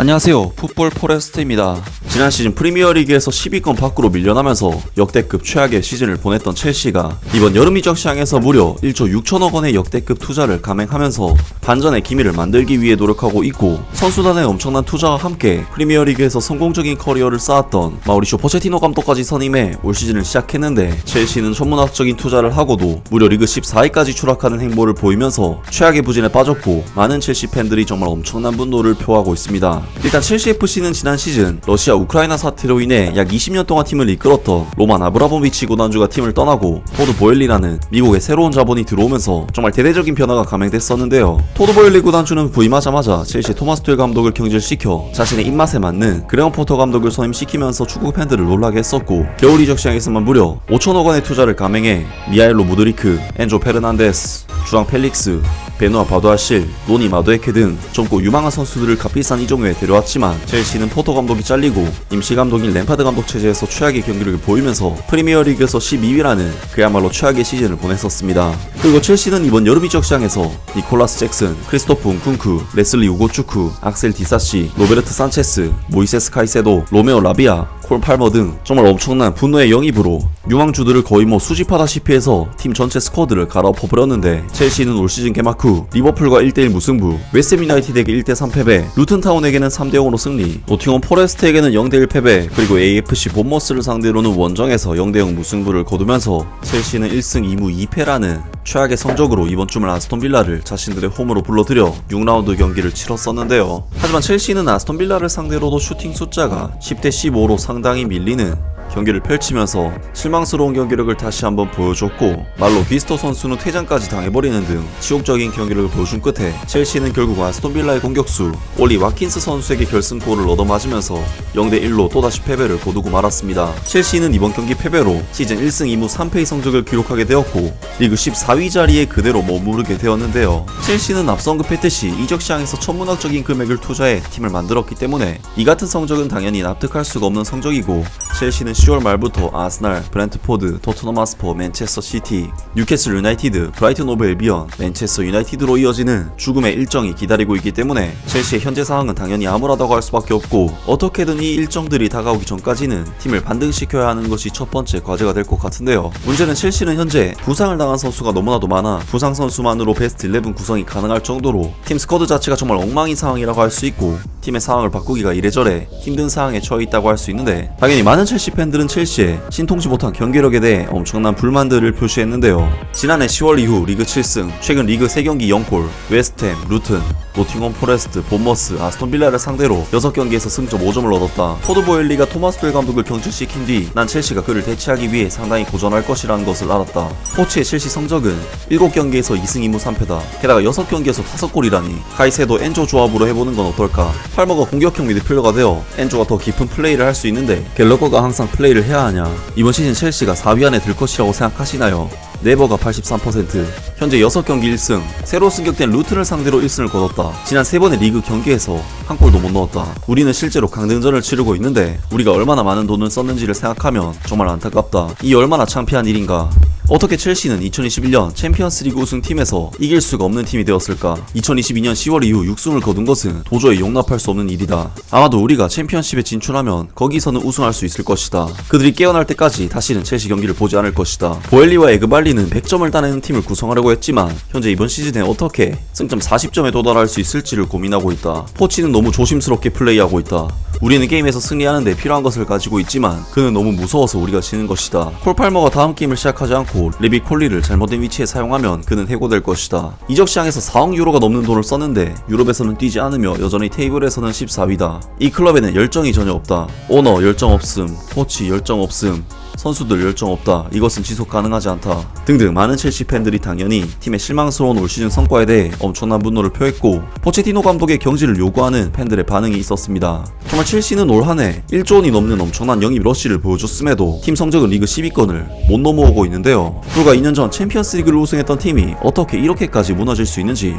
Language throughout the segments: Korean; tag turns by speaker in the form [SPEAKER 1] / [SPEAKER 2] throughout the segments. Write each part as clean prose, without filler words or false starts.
[SPEAKER 1] 안녕하세요, 풋볼 포레스트입니다. 지난 시즌 프리미어리그에서 10위권 밖으로 밀려나면서 역대급 최악의 시즌을 보냈던 첼시가 이번 여름 이적 시장에서 무려 1조 6천억 원의 역대급 투자를 감행하면서 반전의 기미를 만들기 위해 노력하고 있고, 선수단의 엄청난 투자와 함께 프리미어리그에서 성공적인 커리어를 쌓았던 마우리쇼 포체티노 감독까지 선임해 올 시즌을 시작했는데, 첼시는 천문학적인 투자를 하고도 무려 리그 14위까지 추락하는 행보를 보이면서 최악의 부진에 빠졌고, 많은 첼시 팬들이 정말 엄청난 분노를 표하고 있습니다. 일단 첼시 FC는 지난 시즌 러시아 우크라이나 사태로 인해 약 20년 동안 팀을 이끌었던 로만 아브라모비치 구단주가 팀을 떠나고 토드 보엘리라는 미국의 새로운 자본이 들어오면서 정말 대대적인 변화가 감행됐었는데요. 토드 보엘리 구단주는 부임하자마자 첼시 토마스 툴 감독을 경질시켜 자신의 입맛에 맞는 그레엄 포터 감독을 선임시키면서 축구 팬들을 놀라게 했었고, 겨울 이적 시장에서만 무려 5천억 원의 투자를 감행해 미하일로 무드리크, 엔조 페르난데스, 주앙 펠릭스, 베누아 바도아실, 노니 마도에케 등 젊고 유망한 선수들을 값비싼 이적료에 데려왔지만, 첼시는 포터 감독이 잘리고 임시 감독인 램파드 감독 체제에서 최악의 경기력을 보이면서 프리미어리그에서 12위라는 그야말로 최악의 시즌을 보냈었습니다. 그리고 첼시는 이번 여름 이적 시장에서 니콜라스 잭슨, 크리스토프 운쿤쿠, 레슬리 우고추쿠, 악셀 디사시, 로베르트 산체스, 모이세스 카이세도, 로메오 라비아, 콜 팔머 등 정말 엄청난 분노의 영입으로 유망주들을 거의 수집하다시피 해서 팀 전체 스쿼드를 갈아엎어버렸는데, 첼시는 올 시즌 개막 후 리버풀과 1대1 무승부, 웨스트햄 유나이티드에게 1대3 패배, 루튼타운에게는 3대0으로 승리, 노팅엄 포레스트에게는 0대1 패배, 그리고 AFC 본머스를 상대로는 원정에서 0대0 무승부를 거두면서 첼시는 1승 2무 2패라는 최악의 성적으로 이번 주말 아스톤 빌라를 자신들의 홈으로 불러들여 6라운드 경기를 치렀었는데요. 하지만 첼시는 아스톤 빌라를 상대로도 슈팅 숫자가 10대 15로 상당히 밀리는 경기를 펼치면서 실망스러운 경기력을 다시 한번 보여줬고, 말로 비스토 선수는 퇴장까지 당해버리는 등 치욕적인 경기력을 보여준 끝에 첼시는 결국 아스톤 빌라의 공격수 올리 와킨스 선수에게 결승골을 얻어맞으면서 0대1로 또다시 패배를 거두고 말았습니다. 첼시는 이번 경기 패배로 시즌 1승 2무 3패의 성적을 기록하게 되었고, 리그 14위 자리에 그대로 머무르게 되었는데요. 첼시는 앞서 언급했듯이 이적 시장에서 천문학적인 금액을 투자해 팀을 만들었기 때문에 이 같은 성적은 당연히 납득할 수가 없는 성적이고, 첼시는 10월 말부터 아스날, 브렌트포드, 토트넘 하스퍼, 맨체스터 시티, 뉴캐슬 유나이티드, 브라이튼 오브 앨비언, 맨체스터 유나이티드로 이어지는 죽음의 일정이 기다리고 있기 때문에 첼시의 현재 상황은 당연히 암울하다고 할 수밖에 없고, 어떻게든 이 일정들이 다가오기 전까지는 팀을 반등시켜야 하는 것이 첫 번째 과제가 될 것 같은데요. 문제는 첼시는 현재 부상을 당한 선수가 너무나도 많아 부상 선수만으로 베스트 11 구성이 가능할 정도로 팀 스쿼드 자체가 정말 엉망인 상황이라고 할 수 있고, 팀의 상황을 바꾸기가 이래저래 힘든 상황에 처해 있다고 할 수 있는데, 당연히 많은 첼시 팬들은 첼시의 신통치 못한 경기력에 대해 엄청난 불만들을 표시했는데요. 지난해 10월 이후 리그 7승, 최근 리그 3경기 0골, 웨스트햄, 루튼, 노팅엄 포레스트, 본머스, 아스톤 빌라를 상대로 6경기에서 승점 5점을 얻었다. 토드 보엘리가 토마스 툴 감독을 경질시킨 뒤 난 첼시가 그를 대체하기 위해 상당히 고전할 것이라는 것을 알았다. 포치의 첼시 성적은 7경기에서 2승 2무 3패다. 게다가 6경기에서 5골이라니 카이세도 엔조 조합으로 해보는 건 어떨까? 팔머가 공격형 미드필더가 되어 엔조가 더 깊은 플레이를 할 수 있는데 갤러거가 항상 플레이를 해야 하냐? 이번 시즌 첼시가 4위 안에 들 것이라고 생각하시나요? 네버가 83%, 현재 6경기 1승, 새로 승격된 루튼을 상대로 1승을 거뒀다. 지난 3번의 리그 경기에서 한 골도 못 넣었다. 우리는 실제로 강등전을 치르고 있는데 우리가 얼마나 많은 돈을 썼는지를 생각하면 정말 안타깝다. 이 얼마나 창피한 일인가. 어떻게 첼시는 2021년 챔피언스리그 우승팀에서 이길 수가 없는 팀이 되었을까? 2022년 10월 이후 6승을 거둔 것은 도저히 용납할 수 없는 일이다. 아마도 우리가 챔피언십에 진출하면 거기서는 우승할 수 있을 것이다. 그들이 깨어날 때까지 다시는 첼시 경기를 보지 않을 것이다. 보엘리와 에그발리는 100점을 따내는 팀을 구성하려고 했지만 현재 이번 시즌에 어떻게 승점 40점에 도달할 수 있을지를 고민하고 있다. 포치는 너무 조심스럽게 플레이하고 있다. 우리는 게임에서 승리하는데 필요한 것을 가지고 있지만 그는 너무 무서워서 우리가 지는 것이다. 콜 팔머가 다음 게임을 시작하지 않고 레비 콜리를 잘못된 위치에 사용하면 그는 해고될 것이다. 이적 시장에서 4억 유로가 넘는 돈을 썼는데 유럽에서는 뛰지 않으며 여전히 테이블에서는 14위다. 이 클럽에는 열정이 전혀 없다. 오너 열정 없음, 코치 열정 없음, 선수들 열정 없다. 이것은 지속 가능하지 않다. 등등 많은 첼시 팬들이 당연히 팀의 실망스러운 올 시즌 성과에 대해 엄청난 분노를 표했고, 포체티노 감독의 경질을 요구하는 팬들의 반응이 있었습니다. 정말 첼시는 올 한해 1조 원이 넘는 엄청난 영입 러쉬를 보여줬음에도 팀 성적은 리그 10위권을 못 넘어오고 있는데요. 불과 2년 전 챔피언스리그를 우승했던 팀이 어떻게 이렇게까지 무너질 수 있는지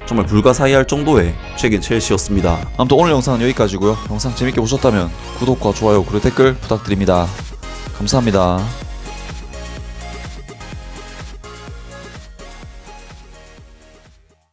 [SPEAKER 1] 정말 불가사의할 정도의 최근 첼시였습니다.
[SPEAKER 2] 아무튼 오늘 영상은 여기까지고요. 영상 재밌게 보셨다면 구독과 좋아요 그리고 댓글 부탁드립니다. 감사합니다.